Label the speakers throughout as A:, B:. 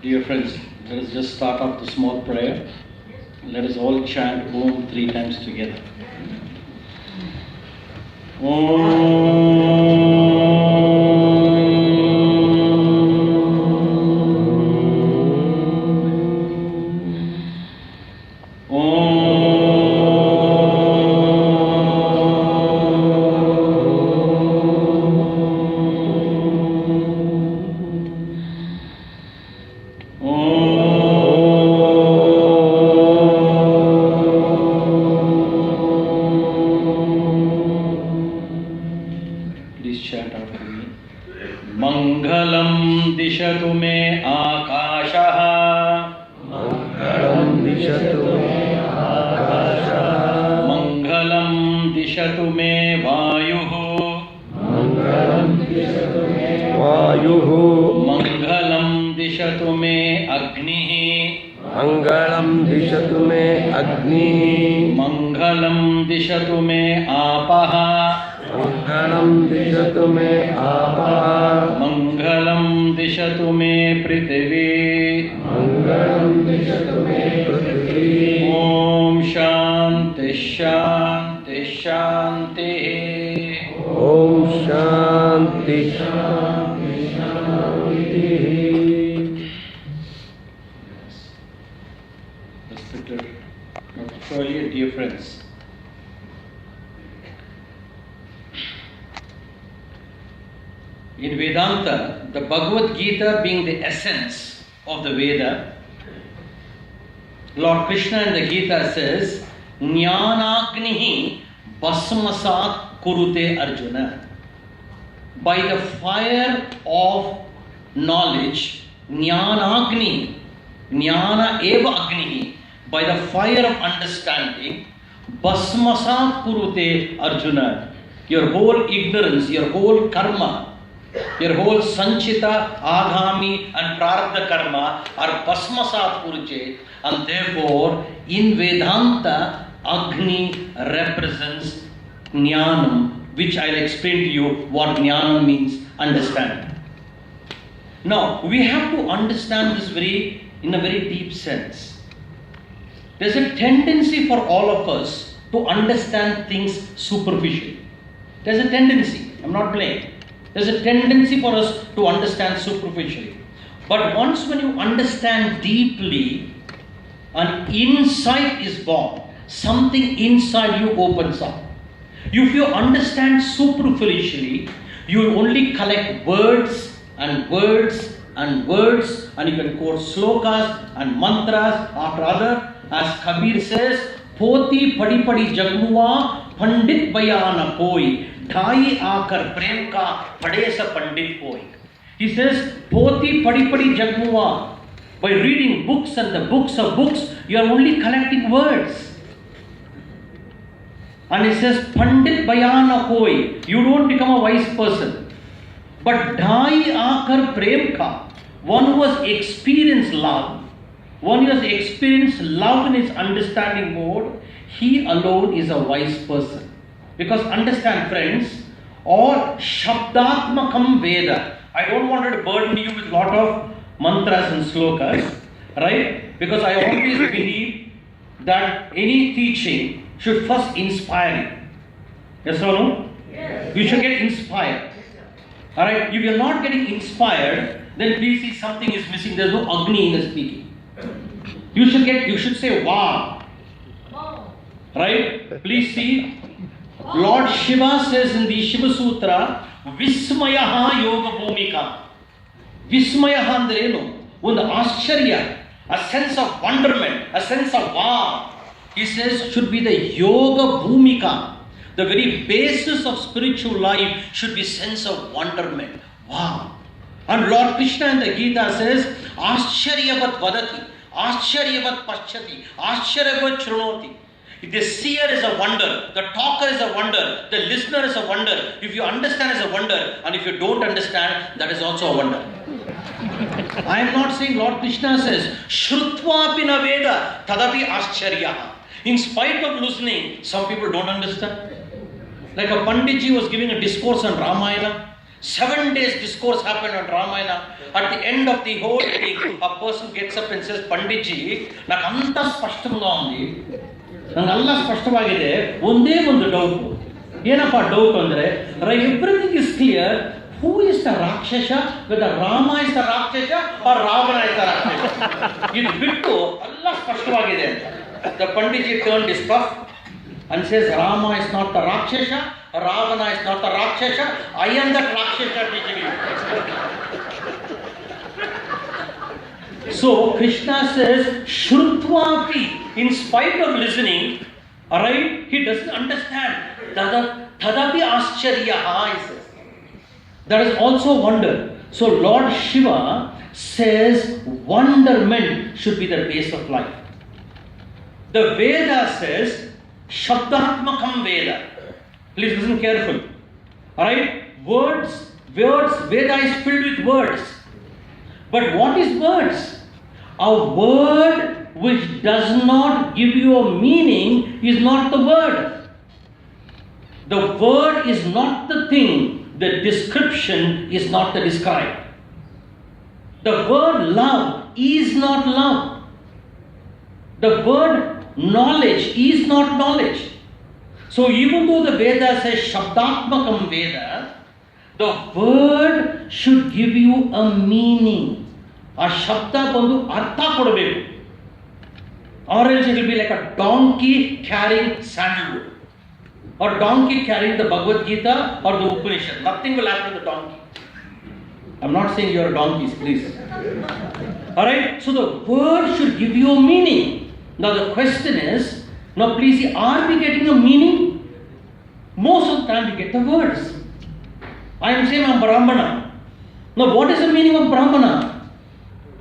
A: Dear friends, let us just start off the small prayer. Let us all chant Om 3 times together. Dear friends, in Vedanta, the Bhagavad Gita being the essence of the Veda, Lord Krishna in the Gita says, Jnanagnihi basmasat kurute Arjuna. By the fire of knowledge, Jnanagni, Jnana eva agnihi, by the fire of understanding, basmasat kurute Arjuna. Your whole ignorance, your whole karma, your whole sanchita, agami and prarabdha karma are basmasat kurute, and therefore in Vedanta, Agni represents Jnanam, which I'll explain to you what Jnanam means, understand. Now, we have to understand this in a very deep sense. There's a tendency for all of us to understand things superficially. There's a tendency, I'm not playing. There's a tendency for us to understand superficially. But once when you understand deeply, an insight is born. Something inside you opens up. If you understand superficially, you will only collect words and words and words, and you can quote slokas and mantras after other. As Kabir says, Poti padi padi jagmuwa pandit bayana koi, dhai aakar prem ka padesa pandit koi. He says, Poti padi padi jagmuwa. By reading books and the books of books, you are only collecting words. And it says, Pandit bayana koi, you don't become a wise person. But dhai aakar prem ka, one who has experienced love, one who has experienced love in his understanding mode, he alone is a wise person. Because understand, friends, or Shabdatmakam Veda. I don't want to burden you with a lot of mantras and slokas, right? Because I always believe that any teaching should first inspire you. Yes or no? Yes. You should get inspired. Alright, if you're not getting inspired, then please see something is missing. There's no Agni in the speaking. You should say wow. Right? Please see. Lord Shiva says in the Shiva Sutra, Vismayaha Yoga Bhumika. Vismayaha andrenu. One ascharya, a sense of wonderment, a sense of wow. He says should be the Yoga Bhumika. The very basis of spiritual life should be sense of wonderment. Wow. And Lord Krishna in the Gita says, Ascharyavat vadati, Ascharyavat paschati, Ascharyavat shrunoti. The seer is a wonder, the talker is a wonder, the listener is a wonder. If you understand, is a wonder, and if you don't understand, that is also a wonder. I am not saying Lord Krishna says, Shrutva pina Veda, tadapi ascharya. In spite of listening, some people don't understand. Like a Panditji was giving a discourse on Ramayana, 7 days discourse happened on Ramayana. At the end of the whole thing, a person gets up and says, Panditji, నాకు అంతా స్పష్టంగా ఉంది, నాకు అలా స్పష్టವಾಗಿದೆ, ಒಂದೇ ಒಂದು doubt. ಏನಪ್ಪ doubt ಅಂದರೆ, everything is clear. Who is the Rakshasa? Whether Rama is the Rakshasa or Ravana is the Rakshasa? ಇದು ಬಿಟ್ಟು ಎಲ್ಲ ಸ್ಪಷ್ಟವಾಗಿದೆ ಅಂತ. The Panditji turned his cuff and says, Rama is not the Rakshasa, Ravana is not the Rakshasa, I am the Rakshasa teaching you. So Krishna says, Shrutvapi, in spite of listening, alright, he doesn't understand. Tadapi ascharyaha, he says. That is also wonder. So Lord Shiva says wonderment should be the base of life. The Veda says Shabdatmakam Veda. Please listen carefully. Alright? Words, Veda is filled with words. But what is words? A word which does not give you a meaning is not the word. The word is not the thing. The description is not the described. The word love is not love. The word knowledge is not knowledge. So even though the Veda says Shabdatmakam Veda, the word should give you a meaning. A Shabda bandu artha kodabeku. Or else it will be like a donkey carrying sandalwood. Or donkey carrying the Bhagavad Gita or the Upanishad. Nothing will happen to the donkey. I'm not saying you are donkeys, please. Alright, so the word should give you a meaning. Now the question is, now please, are we getting a meaning? Most of the time we get the words. I am saying I am Brahmana. Now what is the meaning of Brahmana?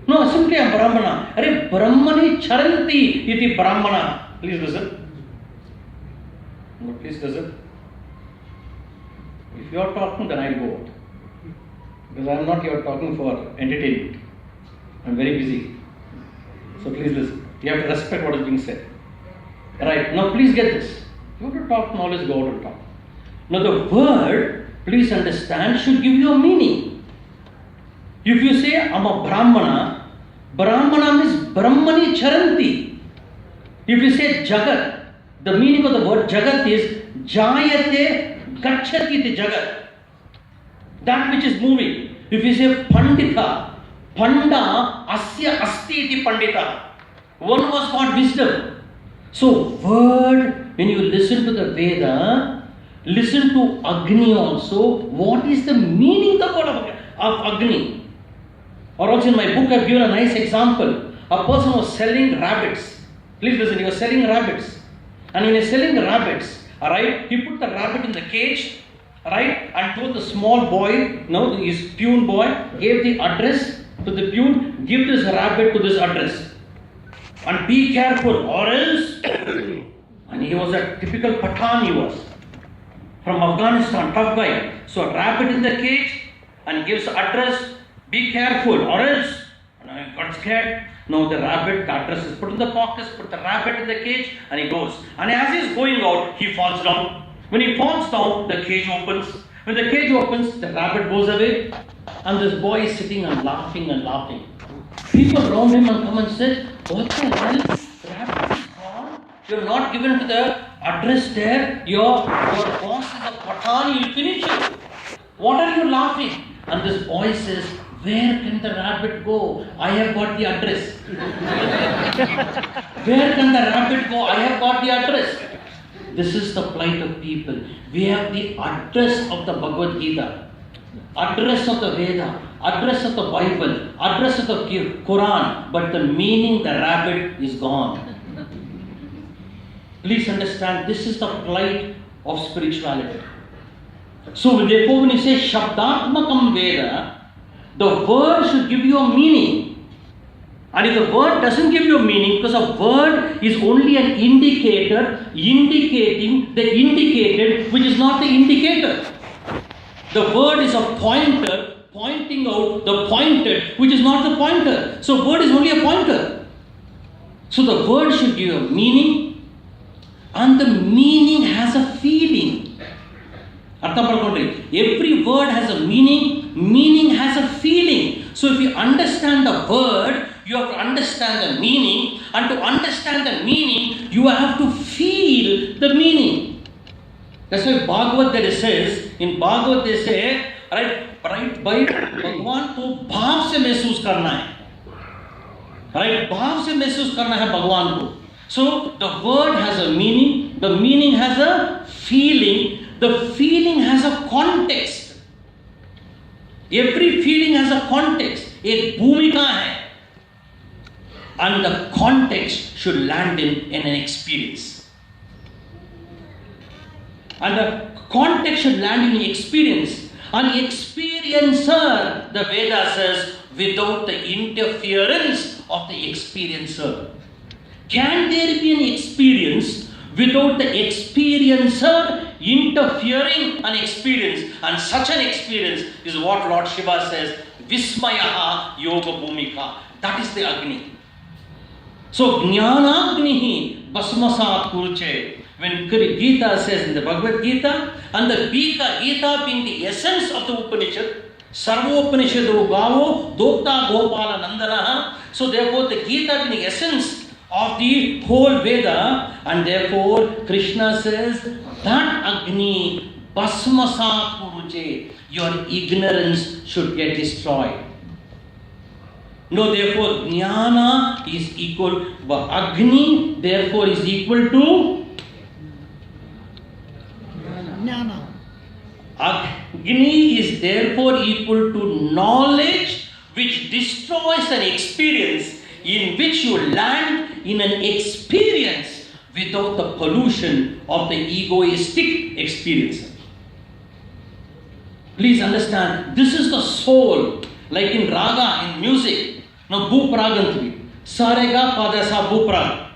A: No, simply I am Brahmana. Are Brahmani charanti iti Brahmana. Please listen. No, please listen. If you are talking, then I will go out. Because I am not here talking for entertainment. I am very busy. So please listen. You have to respect what is being said. Right, now please get this. You want to talk knowledge, go out and talk. Now the word, please understand, should give you a meaning. If you say, I am a Brahmana, Brahmana means Brahmani charanti. If you say Jagat, the meaning of the word Jagat is Jayate Gacchati iti Jagat. That which is moving. If you say Pandita, Panda Asya Asti iti Pandita. One was got wisdom. So word, when you listen to the Veda, listen to Agni also. What is the meaning of the word of Agni? Or also in my book I have given a nice example. A person was selling rabbits. Please listen, he was selling rabbits. And when he is selling rabbits, alright, he put the rabbit in the cage, alright, and told the small boy, his peon boy, gave the address to the peon, give this rabbit to this address. And be careful, or else. And he was a typical Pathan, he was. From Afghanistan, tough guy. So a rabbit in the cage, and gives address, be careful, or else. And I got scared. No, the rabbit, the address is put in the pocket, put the rabbit in the cage, and he goes. And as he is going out, he falls down. When he falls down, the cage opens. When the cage opens, the rabbit goes away, and this boy is sitting and laughing and laughing. People around him and come and say, what the hell? The rabbit is gone. You are not given to the address there. Your boss is a Pathan, he will finish you. What are you laughing? And this boy says, where can the rabbit go? I have got the address. Where can the rabbit go? I have got the address. This is the plight of people. We have the address of the Bhagavad Gita, address of the Veda, address of the Bible, address of the Quran, but the meaning, the rabbit is gone. Please understand, this is the plight of spirituality. So therefore when you say Shabdatmakam Veda, the word should give you a meaning. And if the word doesn't give you a meaning, because a word is only an indicator indicating the indicated, which is not the indicator. The word is a pointer pointing out the pointed, which is not the pointer. So word is only a pointer. So the word should give you a meaning, and the meaning has a feeling. Every word has a meaning. Meaning has a feeling. So if you understand the word, you have to understand the meaning. And to understand the meaning, you have to feel the meaning. That's why Bhagavad there says, in Bhagavad they say, right, by Bhagwan को भाव से महसूस करना है. Right, भाव से महसूस करना है भगवान को. So the word has a meaning, the meaning has a feeling, the feeling has a context. Every feeling has a context. एक भूमिका है. And the context should land in an experience. And the context should land in experience. An experiencer, the Veda says, without the interference of the experiencer. Can there be an experience without the experiencer interfering an experience? And such an experience is what Lord Shiva says, Vismayaha Yoga Bhumika. That is the Agni. So, Jnanagnihi Basmasat Kuruche. When Gita says in the Bhagavad Gita, and the Gita being the essence of the Upanishad, Sarvopanishadu Gavo, Dokta Gopala Nandanaha. So therefore the Gita being the essence of the whole Veda, and therefore Krishna says, that Agni Basmasat Kuruche, your ignorance should get destroyed. No, therefore Jnana is equal, Agni therefore is equal to
B: Jnana.
A: Agni is therefore equal to knowledge which destroys an experience, in which you land in an experience without the pollution of the egoistic experience. Please understand, this is the soul. Like in raga, in music. Now, Bhupragantvi. Sarega Padasa Bhuprag.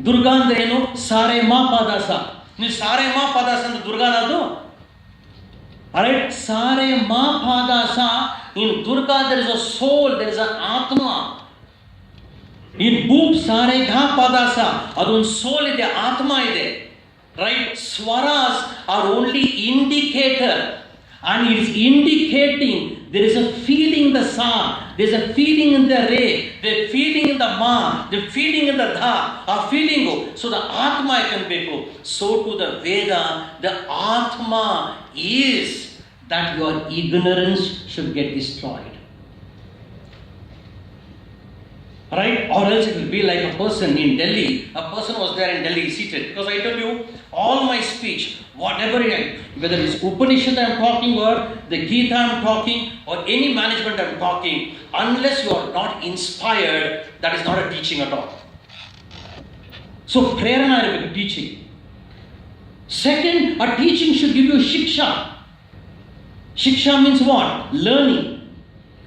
A: Durgandreno Sare Ma Padasa. ನೀವು ಸಾರೆ ಮಾ ಪಾದಾಸ ಅಂತ ದುರ್ಗಾನದು. Alright, Sare Ma Padasa. In Durga there is a soul, there is an Atma. In Bhup Sare Gha Padasa, adon soul ide, Atma ide. Right? Swaras are only indicator. And it is indicating there is a feeling in the sa, there is a feeling in the re, the feeling in the ma, the feeling in the dha, a feeling go. So the Atma can be go. So to the Veda, the Atma is that your ignorance should get destroyed. Right? Or else it will be like a person in Delhi. A person was there in Delhi seated. Because I tell you, all my speech, whatever whether it's Upanishad I am talking or the Gita I am talking or any management I am talking, unless you are not inspired, that is not a teaching at all. So prerana is a teaching. Second, a teaching should give you shiksha. Shiksha means what? Learning.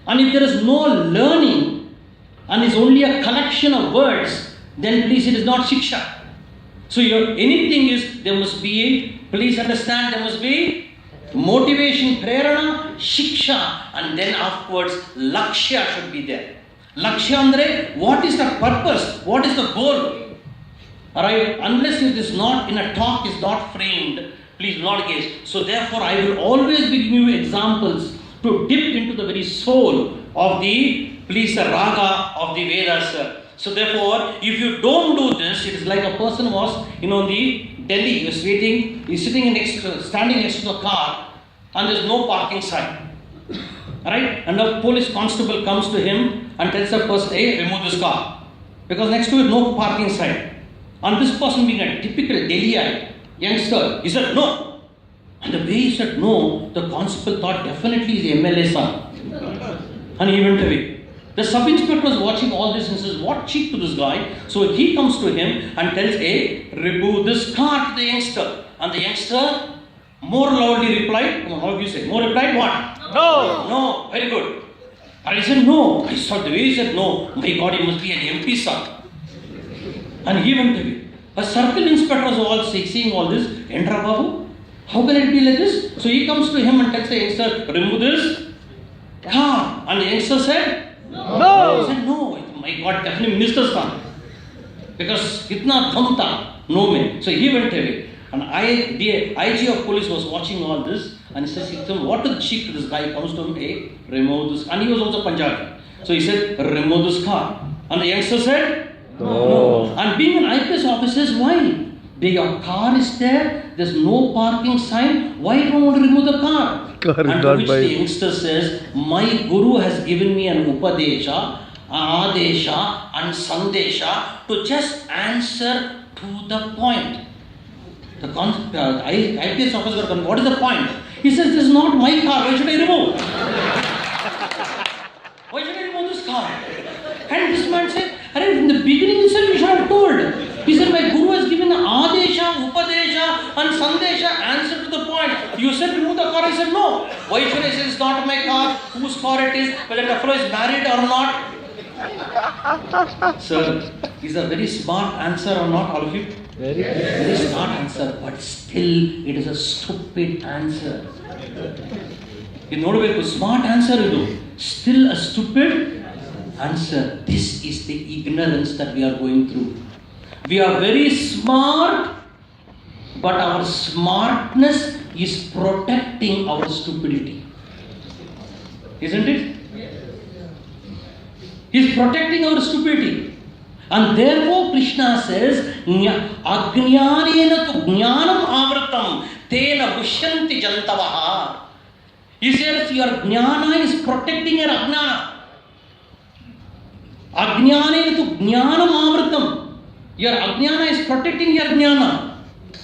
A: And if there is no learning, and it's only a collection of words, then please it is not shiksha. So anything is, there must be, please understand, there must be motivation, prerana, shiksha, and then afterwards lakshya should be there. Lakshya andre, what is the purpose? What is the goal? Alright, unless it is not in a talk, is not framed, please do not engage. So therefore I will always be giving you examples to dip into the very soul of the raga of the Vedas. So therefore, if you don't do this, it is like a person was, the Delhi, he was waiting, he's standing next to the car, and there's no parking sign. Right? And the police constable comes to him and tells the person, hey, remove this car. Because next to it, no parking sign. And this person being a typical Delhiite youngster, he said, no. And the way he said no, the constable thought definitely he's the MLA son. And he went away. The sub-inspector was watching all this and says, what cheek to this guy? So he comes to him and tells, hey, remove this car to the youngster. And the youngster more loudly replied, how do you say? More replied what?
B: No.
A: No, very good. And he said, no. I saw the way he said no. My God, he must be an MP son. And he went away. A circle inspector was all seeing all this. Endra Babu, how can it be like this? So he comes to him and tells the youngster, remove this car. And the youngster said, no. He said, no, my God, definitely minister's son. Because itna dhamta, no me. So he went away. And the IG of police was watching all this, and he says, what to the cheek to this guy? Comes to him, hey, remove this. And he was also Punjabi. So he said, remove this car. And the youngster said, no. And being an IPS officer says, why? Your car is there, there's no parking sign, why don't you want to remove the car? And to which the youngster says, my guru has given me an upadesha, adesha and sandesha to just answer to the point. The IPS officer got, what is the point? He says, this is not my car, why should I remove? Why should I remove this car? And this man said, in the beginning itself you should have told. He said, my guru has given adesha, upadesha and sandesha, answer to the point. You said remove the car. I said no. Why should I say it's not my car? Whose car it is? Whether the fellow is married or not? Sir, is a very smart answer or not, all of you? Very smart answer, but still it is a stupid answer. You know a smart answer, still a stupid answer. This is the ignorance that we are going through. We are very smart, but our smartness is protecting our stupidity. Isn't it? He is protecting our stupidity. And therefore Krishna says, Ajnanena tu jnanam avratam tena pushyanti jantavaha. He says your jnana is protecting your ajnana. Ajnanena tu jnanam avratam. Your ajnana is protecting your jnana.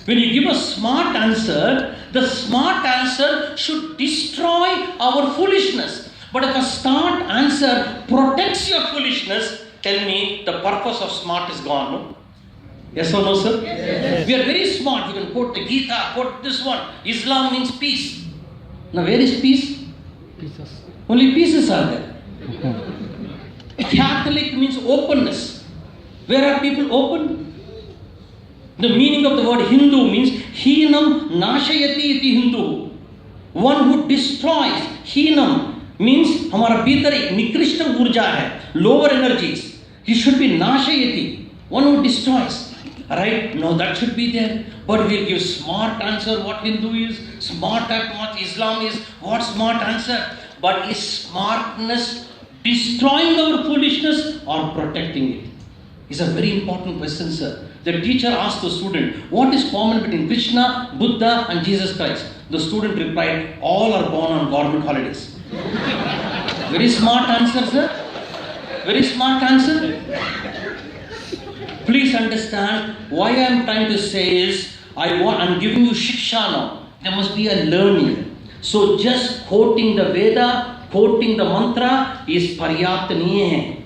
A: When you give a smart answer, the smart answer should destroy our foolishness. But if a smart answer protects your foolishness, tell me the purpose of smart is gone, no? Yes or no, sir? Yes. We are very smart. We can quote the Gita, quote this one. Islam means peace. Now where is peace? Pieces. Only pieces are there. Catholic means openness. Where are people open? The meaning of the word Hindu means Hinam Nashayati iti Hindu. One who destroys. Hinam means हमारा भीतर एक निकृष्ट ऊर्जा है, lower energies. He should be Nashayati, one who destroys. Right? No, that should be there. But we'll give smart answer what Hindu is, smart at what Islam is, what smart answer. But is smartness destroying our foolishness or protecting it? It's a very important question, sir. The teacher asked the student, what is common between Krishna, Buddha and Jesus Christ? The student replied, all are born on government holidays. Very smart answer, sir. Very smart answer. Please understand, why I am trying to say is, I'm giving you shiksha now. There must be a learning. So just quoting the Veda, quoting the mantra is paryapt nahi hai.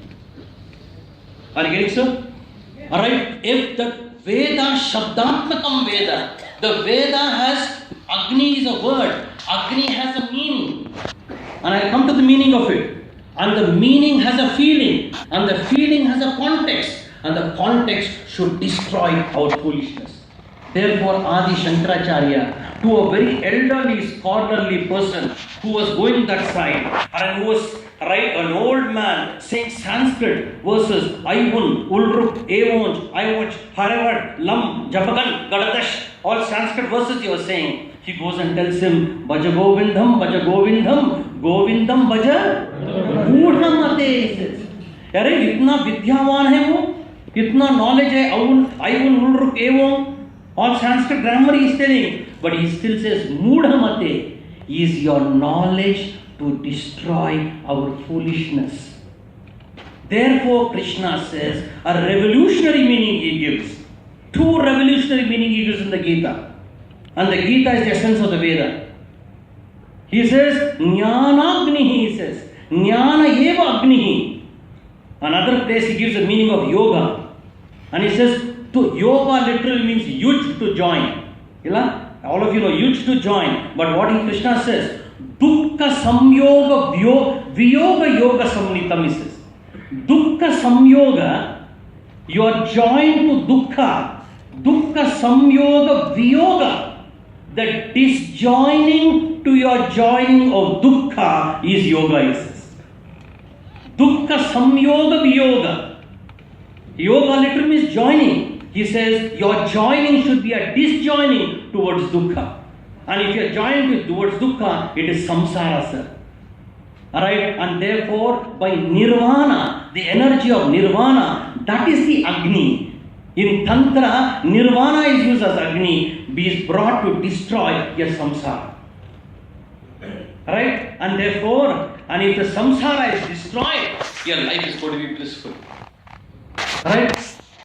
A: Are you getting, sir? Alright, if the Veda, Shabdatmakam Veda, the Veda has, Agni is a word, Agni has a meaning. And I'll come to the meaning of it. And the meaning has a feeling. And the feeling has a context. And the context should destroy our foolishness. Therefore, Adi Shankaracharya, to a very elderly, scholarly person who was going that side and who was an old man saying Sanskrit verses Aivun, Ulruk, Evonj, Aivonj, Haravat, Lam, Japagan, Gadadash, all Sanskrit verses he was saying. He goes and tells him, Bhaja Govindam, Govindam Bhaja Moodhamate, he says. Yare, itna vidyavan hai wo, itna knowledge hai, Aivun, Ulruk, Evon, all Sanskrit grammar he is telling. But he still says, Moodhamate is your knowledge to destroy our foolishness. Therefore, Krishna says, a revolutionary meaning he gives. Two revolutionary meaning he gives in the Gita. And the Gita is the essence of the Veda. He says, Jnanagnihi, he says. Jnana eva agnihi. Another place he gives the meaning of yoga. And he says, to yoga literally means yuj, to join. All of you know yuj, to join. But what Krishna says, Dukkha samyoga viyoga yoga samnitam, he says. Dukkha samyoga, you are joined to dukkha. Dukkha samyoga viyoga. The disjoining to your joining of dukkha is yoga, he says. Dukkha samyoga viyoga. Yoga literally means joining. he says your joining should be a disjoining towards dukkha. And if you are joined towards dukkha, it is samsara, sir. Alright, and therefore by nirvana, the energy of nirvana, that is the Agni. In Tantra, nirvana is used as Agni, is brought to destroy your samsara. Right? And therefore, and if the samsara is destroyed, your life is going to be blissful. Right?